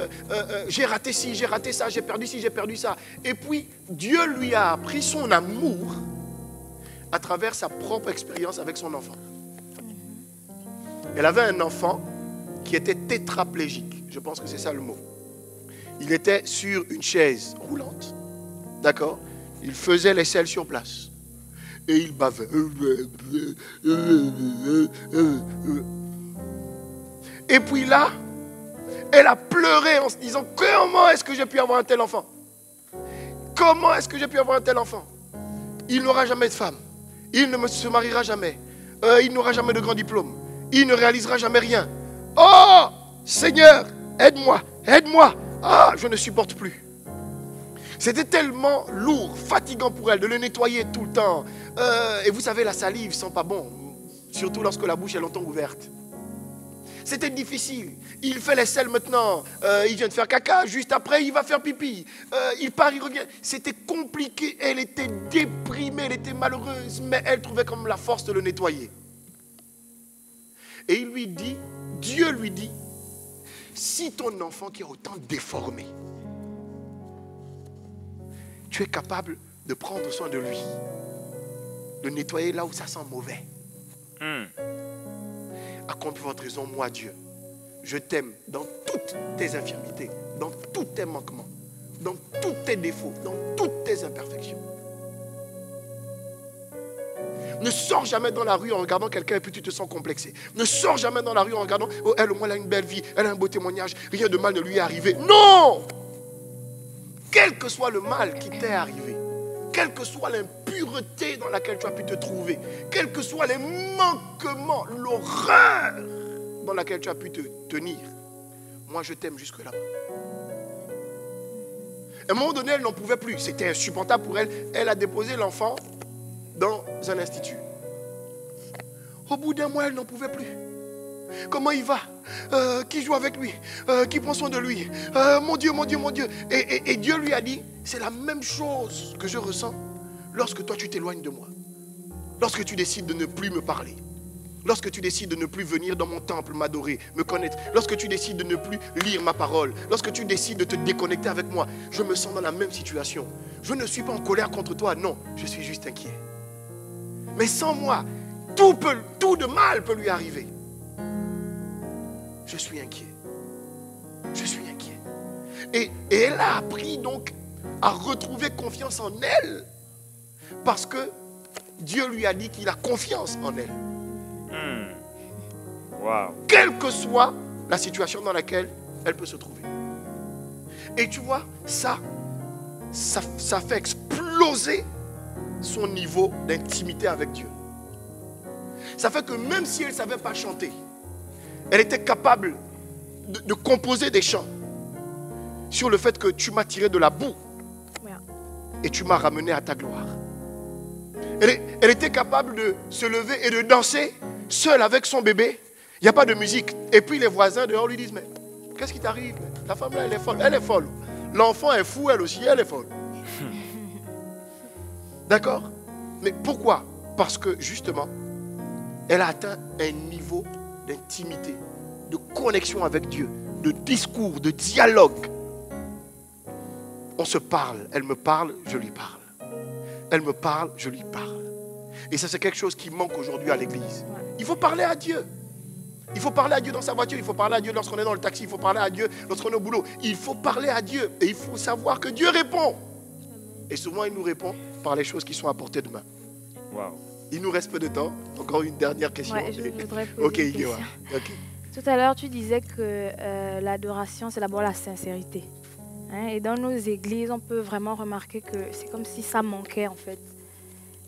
Speaker 1: J'ai raté ci, j'ai raté ça, j'ai perdu ci, j'ai perdu ça. Et puis, Dieu lui a appris son amour à travers sa propre expérience avec son enfant. Elle avait un enfant qui était tétraplégique. Je pense que c'est ça le mot. Il était sur une chaise roulante. D'accord? Il faisait les selles sur place. Et il bavait. Et puis là, elle a pleuré en se disant, comment est-ce que j'ai pu avoir un tel enfant? Comment est-ce que j'ai pu avoir un tel enfant? Il n'aura jamais de femme. Il ne se mariera jamais. Il n'aura jamais de grand diplôme. Il ne réalisera jamais rien. Oh, Seigneur, aide-moi, aide-moi. Ah, je ne supporte plus. C'était tellement lourd, fatigant pour elle de le nettoyer tout le temps. Et vous savez, la salive sent pas bon, surtout lorsque la bouche est longtemps ouverte. C'était difficile. Il fait les selles maintenant. Il vient de faire caca. Juste après, il va faire pipi. Il part, il revient. C'était compliqué. Elle était déprimée, elle était malheureuse, mais elle trouvait comme la force de le nettoyer. Et il lui dit, Dieu lui dit, si ton enfant qui est autant déformé, tu es capable de prendre soin de lui, de nettoyer là où ça sent mauvais. Accomplis votre raison, moi Dieu. Je t'aime dans toutes tes infirmités, dans tous tes manquements, dans tous tes défauts, dans toutes tes imperfections. Ne sors jamais dans la rue en regardant quelqu'un et puis tu te sens complexé. Ne sors jamais dans la rue en regardant, oh, elle au moins elle a une belle vie, elle a un beau témoignage, rien de mal ne lui est arrivé. Non! Quel que soit le mal qui t'est arrivé, quelle que soit l'impureté dans laquelle tu as pu te trouver, quels que soient les manquements, l'horreur dans laquelle tu as pu te tenir, moi je t'aime jusque là-bas. À un moment donné, elle n'en pouvait plus. C'était insupportable pour elle. Elle a déposé l'enfant dans un institut. Au bout d'un mois, elle n'en pouvait plus. Comment il va? Qui joue avec lui? Qui prend soin de lui? Mon Dieu, mon Dieu, mon Dieu. Et Dieu lui a dit, c'est la même chose que je ressens lorsque toi tu t'éloignes de moi. Lorsque tu décides de ne plus me parler. Lorsque tu décides de ne plus venir dans mon temple m'adorer, me connaître. Lorsque tu décides de ne plus lire ma parole. Lorsque tu décides de te déconnecter avec moi. Je me sens dans la même situation. Je ne suis pas en colère contre toi, non. Je suis juste inquiet. Mais sans moi, tout de mal peut lui arriver. Je suis inquiet. Je suis inquiet. Et elle a appris donc à retrouver confiance en elle. Parce que Dieu lui a dit qu'il a confiance en elle.
Speaker 2: Wow.
Speaker 1: Quelle que soit la situation dans laquelle elle peut se trouver. Et tu vois, ça fait exploser son niveau d'intimité avec Dieu. Ça fait que même si elle ne savait pas chanter, elle était capable de composer des chants sur le fait que tu m'as tiré de la boue et tu m'as ramené à ta gloire. Elle était capable de se lever et de danser seule avec son bébé. Il n'y a pas de musique. Et puis les voisins dehors lui disent, mais qu'est-ce qui t'arrive? La femme là, elle est folle. Elle est folle. L'enfant est fou, elle aussi, elle est folle. D'accord? Mais pourquoi? Parce que justement, elle a atteint un niveau d'intimité, de connexion avec Dieu, de discours, de dialogue. On se parle. Elle me parle, je lui parle. Elle me parle, je lui parle. Et ça, c'est quelque chose qui manque aujourd'hui à l'église. Il faut parler à Dieu. Il faut parler à Dieu dans sa voiture. Il faut parler à Dieu lorsqu'on est dans le taxi. Il faut parler à Dieu lorsqu'on est au boulot. Il faut parler à Dieu. Et il faut savoir que Dieu répond. Et souvent, il nous répond par les choses qui sont à portée de main.
Speaker 2: Wow.
Speaker 1: Il nous reste peu de temps. Encore une dernière question.
Speaker 5: Ouais, je voudrais poser une question.
Speaker 1: Okay.
Speaker 5: Tout à l'heure, tu disais que l'adoration, c'est d'abord la sincérité. Hein, et dans nos églises, on peut vraiment remarquer que c'est comme si ça manquait en fait.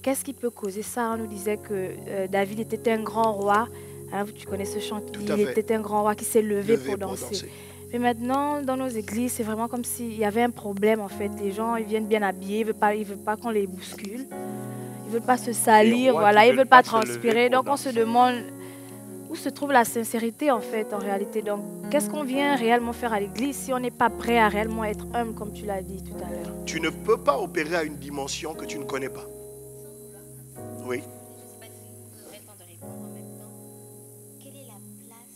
Speaker 5: Qu'est-ce qui peut causer ça? On nous disait que David était un grand roi. Hein, tu connais ce chant qui dit il était un grand roi qui s'est levé pour danser. Mais maintenant, dans nos églises, c'est vraiment comme s'il y avait un problème en fait. Les gens, ils viennent bien habillés, ils ne veulent pas qu'on les bouscule. Ils ne veulent pas se salir, voilà, ils ne veulent pas transpirer. Donc on se demande où se trouve la sincérité en fait, en réalité. Donc qu'est-ce qu'on vient réellement faire à l'église si on n'est pas prêt à réellement être humble, comme tu l'as dit tout à l'heure?
Speaker 1: Tu ne peux pas opérer à une dimension que tu ne connais pas. Oui.
Speaker 4: Je ne sais pas si vous aurez le temps de répondre en même temps. Quelle est la place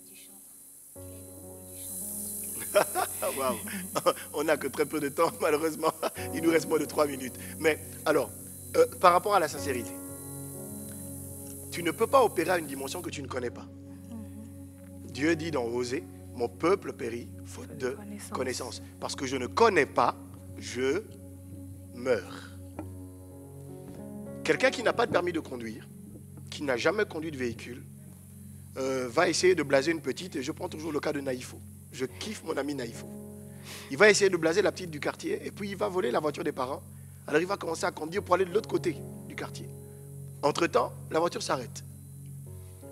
Speaker 4: du chanteur? Quel est le rôle du chanteur dans ce cas?
Speaker 1: Waouh. On n'a que très peu de temps, malheureusement. Il nous reste moins de 3 minutes. Mais alors, par rapport à la sincérité, tu ne peux pas opérer à une dimension que tu ne connais pas. Dieu dit dans Osée, mon peuple périt faute de connaissance. Parce que je ne connais pas, je meurs. Quelqu'un qui n'a pas de permis de conduire, qui n'a jamais conduit de véhicule, va essayer de blaser une petite, et je prends toujours le cas de Naïfo. Je kiffe mon ami Naïfo. Il va essayer de blaser la petite du quartier, et puis il va voler la voiture des parents. Alors il va commencer à conduire pour aller de l'autre côté du quartier. Entre-temps, la voiture s'arrête.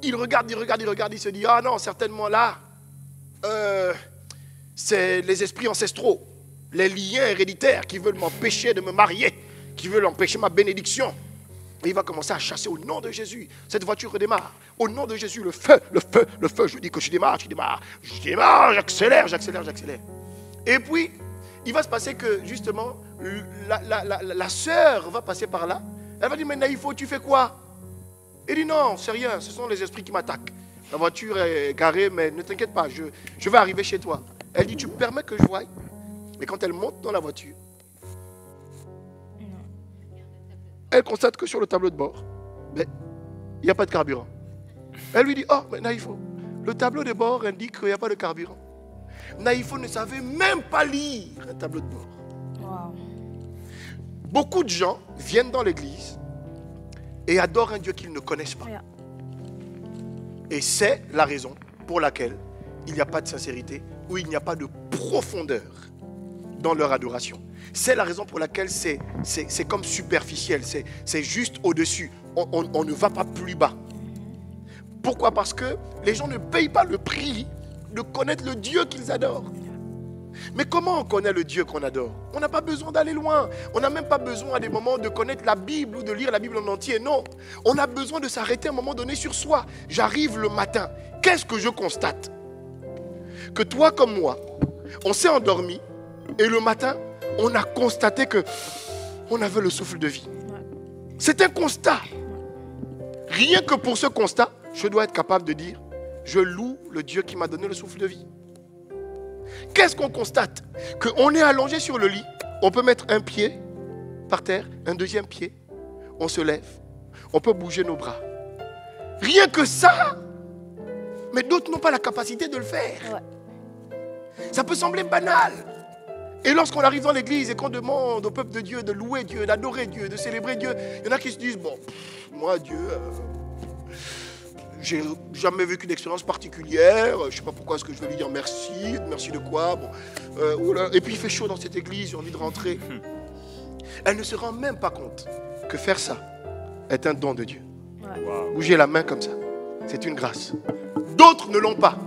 Speaker 1: Il regarde, il se dit, ah non, certainement là, c'est les esprits ancestraux, les liens héréditaires qui veulent m'empêcher de me marier, qui veulent empêcher ma bénédiction. Et il va commencer à chasser au nom de Jésus. Cette voiture redémarre. Au nom de Jésus, le feu, le feu, le feu. Je dis que je démarre, j'accélère. Et puis, il va se passer que, justement, la sœur va passer par là. Elle va dire, mais Naïfo, tu fais quoi? Il dit, non, c'est rien, ce sont les esprits qui m'attaquent. La voiture est garée, mais ne t'inquiète pas, je vais arriver chez toi. Elle dit, tu permets que je voie? Mais quand elle monte dans la voiture, elle constate que sur le tableau de bord, il n'y a pas de carburant. Elle lui dit, oh, mais Naïfo, le tableau de bord indique qu'il n'y a pas de carburant. Naïfo ne savait même pas lire un tableau de bord.
Speaker 5: Wow.
Speaker 1: Beaucoup de gens viennent dans l'église et adorent un Dieu qu'ils ne connaissent pas.
Speaker 5: Yeah.
Speaker 1: Et c'est la raison pour laquelle il n'y a pas de sincérité ou il n'y a pas de profondeur dans leur adoration. C'est la raison pour laquelle c'est comme superficiel, c'est juste au-dessus. On ne va pas plus bas. Pourquoi? Parce que les gens ne payent pas le prix de connaître le Dieu qu'ils adorent. Mais comment on connaît le Dieu qu'on adore? On n'a pas besoin d'aller loin. On n'a même pas besoin à des moments de connaître la Bible ou de lire la Bible en entier. Non, on a besoin de s'arrêter à un moment donné sur soi. J'arrive le matin. Qu'est-ce que je constate? Que toi comme moi, on s'est endormi et le matin, on a constaté que on avait le souffle de vie. C'est un constat. Rien que pour ce constat, je dois être capable de dire, je loue le Dieu qui m'a donné le souffle de vie. Qu'est-ce qu'on constate? Qu'on est allongé sur le lit, on peut mettre un pied par terre, un deuxième pied, on se lève, on peut bouger nos bras. Rien que ça, mais d'autres n'ont pas la capacité de le faire.
Speaker 5: Ouais.
Speaker 1: Ça peut sembler banal. Et lorsqu'on arrive dans l'église et qu'on demande au peuple de Dieu de louer Dieu, d'adorer Dieu, de célébrer Dieu, il y en a qui se disent, bon, moi Dieu, j'ai jamais vécu d'expérience particulière, je ne sais pas pourquoi est-ce que je vais lui dire merci, merci de quoi, bon, et puis il fait chaud dans cette église, j'ai envie de rentrer. Elle ne se rend même pas compte que faire ça est un don de Dieu.
Speaker 5: Ouais.
Speaker 2: Wow.
Speaker 1: Bouger la main comme ça, c'est une grâce. D'autres ne l'ont pas.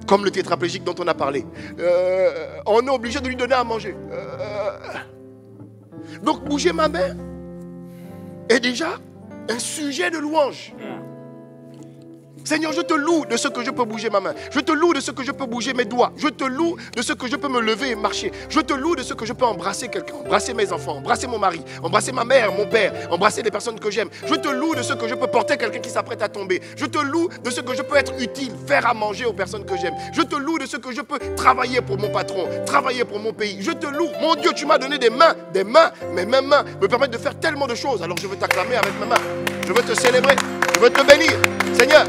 Speaker 1: Comme le tétraplégique dont on a parlé. On est obligé de lui donner à manger. Donc bouger ma main est déjà un sujet de louange. Seigneur, je te loue de ce que je peux bouger ma main. Je te loue de ce que je peux bouger mes doigts. Je te loue de ce que je peux me lever et marcher. Je te loue de ce que je peux embrasser quelqu'un, embrasser mes enfants, embrasser mon mari, embrasser ma mère, mon père, embrasser les personnes que j'aime. Je te loue de ce que je peux porter quelqu'un qui s'apprête à tomber. Je te loue de ce que je peux être utile, faire à manger aux personnes que j'aime. Je te loue de ce que je peux travailler pour mon patron, travailler pour mon pays. Je te loue. Mon Dieu, tu m'as donné des mains. Mes mêmes mains me permettent de faire tellement de choses. Alors je veux t'acclamer avec mes mains. Je veux te célébrer. Je veux te bénir. Seigneur,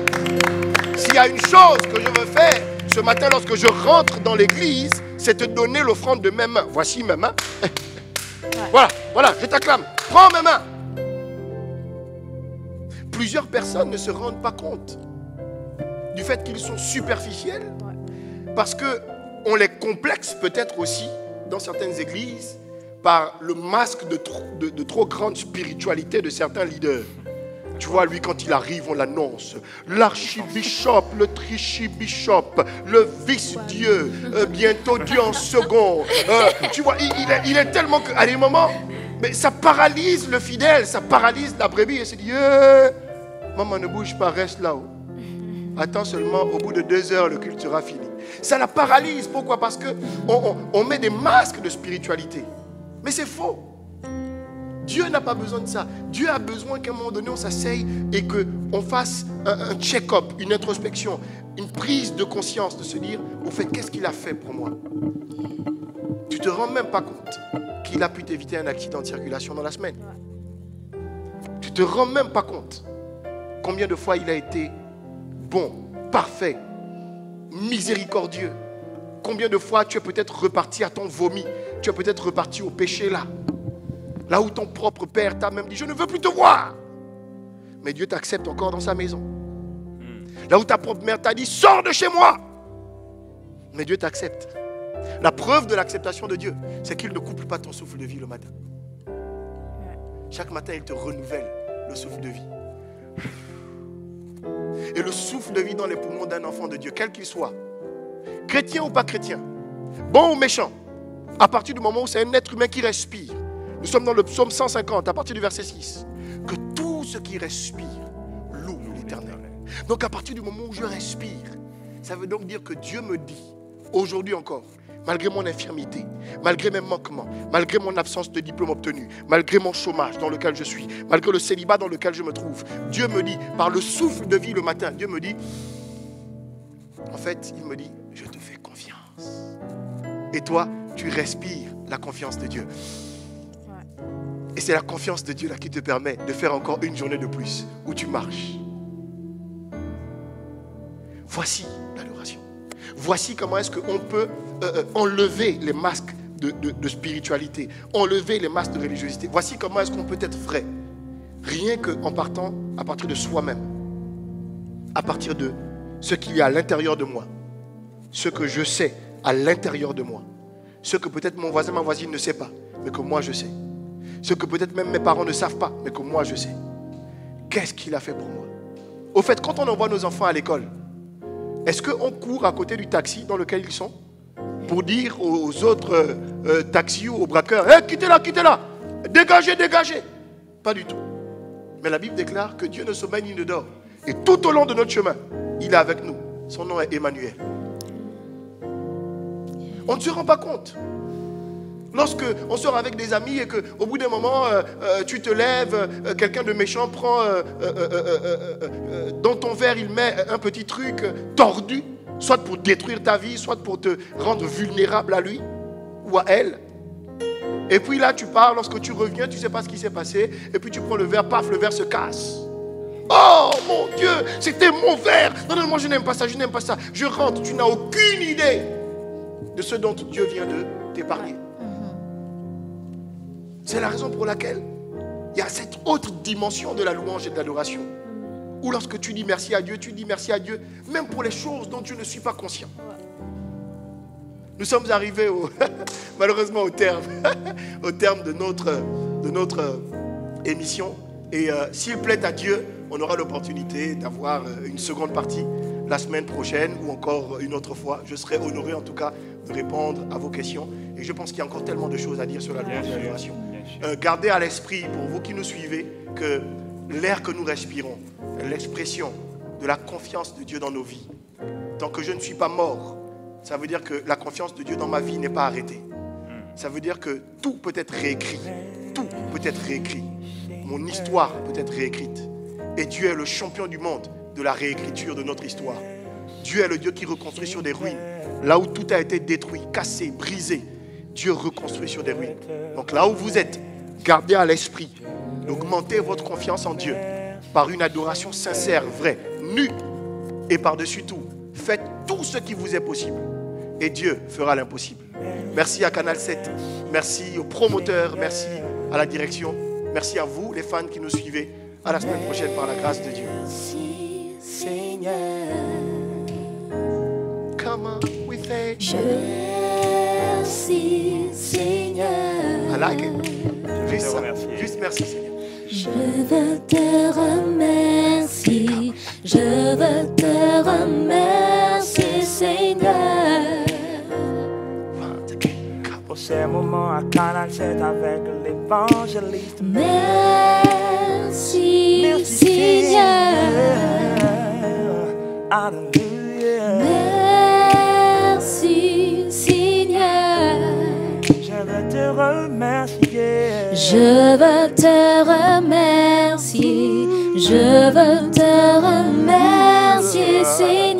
Speaker 1: s'il y a une chose que je veux faire ce matin lorsque je rentre dans l'église, c'est te donner l'offrande de mes mains. Voici mes mains. Voilà, je t'acclame. Prends mes mains. Plusieurs personnes ne se rendent pas compte du fait qu'ils sont superficiels parce qu'on les complexe peut-être aussi dans certaines églises par le masque de trop grande spiritualité de certains leaders. Tu vois, lui, quand il arrive, on l'annonce. L'archibishop, le trichibishop, le vice-dieu, bientôt Dieu en second. Tu vois, il est tellement qu'à des moments, mais ça paralyse le fidèle, ça paralyse la brebis. Et se dit, maman, ne bouge pas, reste là-haut. Attends seulement, au bout de 2 heures, le culte sera fini. Ça la paralyse. Pourquoi? Parce qu'on met des masques de spiritualité. Mais c'est faux. Dieu n'a pas besoin de ça. Dieu a besoin qu'à un moment donné, on s'asseye et qu'on fasse un check-up, une introspection, une prise de conscience, de se dire, au fait, qu'est-ce qu'il a fait pour moi? Tu ne te rends même pas compte qu'il a pu t'éviter un accident de circulation dans la semaine. Tu ne te rends même pas compte combien de fois il a été bon, parfait, miséricordieux. Combien de fois tu es peut-être reparti à ton vomi, tu es peut-être reparti au péché là. Là où ton propre père t'a même dit, je ne veux plus te voir. Mais Dieu t'accepte encore dans sa maison. Là où ta propre mère t'a dit, sors de chez moi. Mais Dieu t'accepte. La preuve de l'acceptation de Dieu, c'est qu'il ne coupe pas ton souffle de vie le matin. Chaque matin, il te renouvelle le souffle de vie. Et le souffle de vie dans les poumons d'un enfant de Dieu, quel qu'il soit, chrétien ou pas chrétien, bon ou méchant, à partir du moment où c'est un être humain qui respire. Nous sommes dans le psaume 150, à partir du verset 6. Que tout ce qui respire loue l'Éternel. Donc à partir du moment où je respire, ça veut donc dire que Dieu me dit, aujourd'hui encore, malgré mon infirmité, malgré mes manquements, malgré mon absence de diplôme obtenu, malgré mon chômage dans lequel je suis, malgré le célibat dans lequel je me trouve, Dieu me dit, par le souffle de vie le matin, Dieu me dit, en fait, il me dit, je te fais confiance. Et toi, tu respires la confiance de Dieu. Et c'est la confiance de Dieu là qui te permet de faire encore une journée de plus où tu marches. Voici l'adoration. Voici comment est-ce qu'on peut enlever les masques de spiritualité, enlever les masques de religiosité. Voici comment est-ce qu'on peut être vrai. Rien qu'en partant à partir de soi-même, à partir de ce qu'il y a à l'intérieur de moi, ce que je sais à l'intérieur de moi, ce que peut-être mon voisin, ma voisine ne sait pas, mais que moi je sais. Ce que peut-être même mes parents ne savent pas, mais que moi je sais. Qu'est-ce qu'il a fait pour moi? Au fait, quand on envoie nos enfants à l'école, est-ce qu'on court à côté du taxi dans lequel ils sont pour dire aux autres taxis ou aux braqueurs, hey, quittez là, dégagez, dégagez? Pas du tout. Mais la Bible déclare que Dieu ne sommeille ni ne dort. Et tout au long de notre chemin, il est avec nous. Son nom est Emmanuel. On ne se rend pas compte. Lorsqu'on sort avec des amis et qu'au bout d'un moment, tu te lèves, quelqu'un de méchant prend dans ton verre, il met un petit truc tordu, soit pour détruire ta vie, soit pour te rendre vulnérable à lui ou à elle. Et puis là, tu pars, lorsque tu reviens, tu ne sais pas ce qui s'est passé, et puis tu prends le verre, paf, le verre se casse. Oh mon Dieu, c'était mon verre. Non, non, moi je n'aime pas ça, je n'aime pas ça. Je rentre, tu n'as aucune idée de ce dont Dieu vient de t'épargner. C'est la raison pour laquelle il y a cette autre dimension de la louange et de l'adoration. Où lorsque tu dis merci à Dieu, tu dis merci à Dieu, même pour les choses dont tu ne suis pas conscient. Nous sommes arrivés malheureusement au terme de notre émission. Et s'il plaît à Dieu, on aura l'opportunité d'avoir une seconde partie la semaine prochaine ou encore une autre fois. Je serai honoré en tout cas de répondre à vos questions. Et je pense qu'il y a encore tellement de choses à dire sur la louange et l'adoration. Gardez à l'esprit, pour vous qui nous suivez, que l'air que nous respirons, l'expression de la confiance de Dieu dans nos vies. Tant que je ne suis pas mort, ça veut dire que la confiance de Dieu dans ma vie n'est pas arrêtée. Ça veut dire que tout peut être réécrit. Tout peut être réécrit. Mon histoire peut être réécrite. Et Dieu est le champion du monde de la réécriture de notre histoire. Dieu est le Dieu qui reconstruit sur des ruines. Là où tout a été détruit, cassé, brisé, Dieu reconstruit sur des ruines. Donc là où vous êtes, gardez à l'esprit d'augmenter votre confiance en Dieu par une adoration sincère, vraie, nue. Et par-dessus tout, faites tout ce qui vous est possible. Et Dieu fera l'impossible. Merci à Canal 7. Merci aux promoteurs. Merci à la direction. Merci à vous, les fans qui nous suivez. À la semaine prochaine par la grâce de Dieu.
Speaker 3: Merci Seigneur.
Speaker 1: Come on, we say.
Speaker 3: Merci Seigneur.
Speaker 1: I like it. Juste ça. Juste merci Seigneur.
Speaker 3: Je veux te remercier. Je veux te remercier Seigneur.
Speaker 2: Pour ces moments à Canal 7 avec l'évangéliste.
Speaker 3: Merci Seigneur.
Speaker 2: Alléluia.
Speaker 3: Merci Seigneur.
Speaker 2: Je veux te remercier.
Speaker 3: Je veux te remercier. Je veux te remercier Seigneur.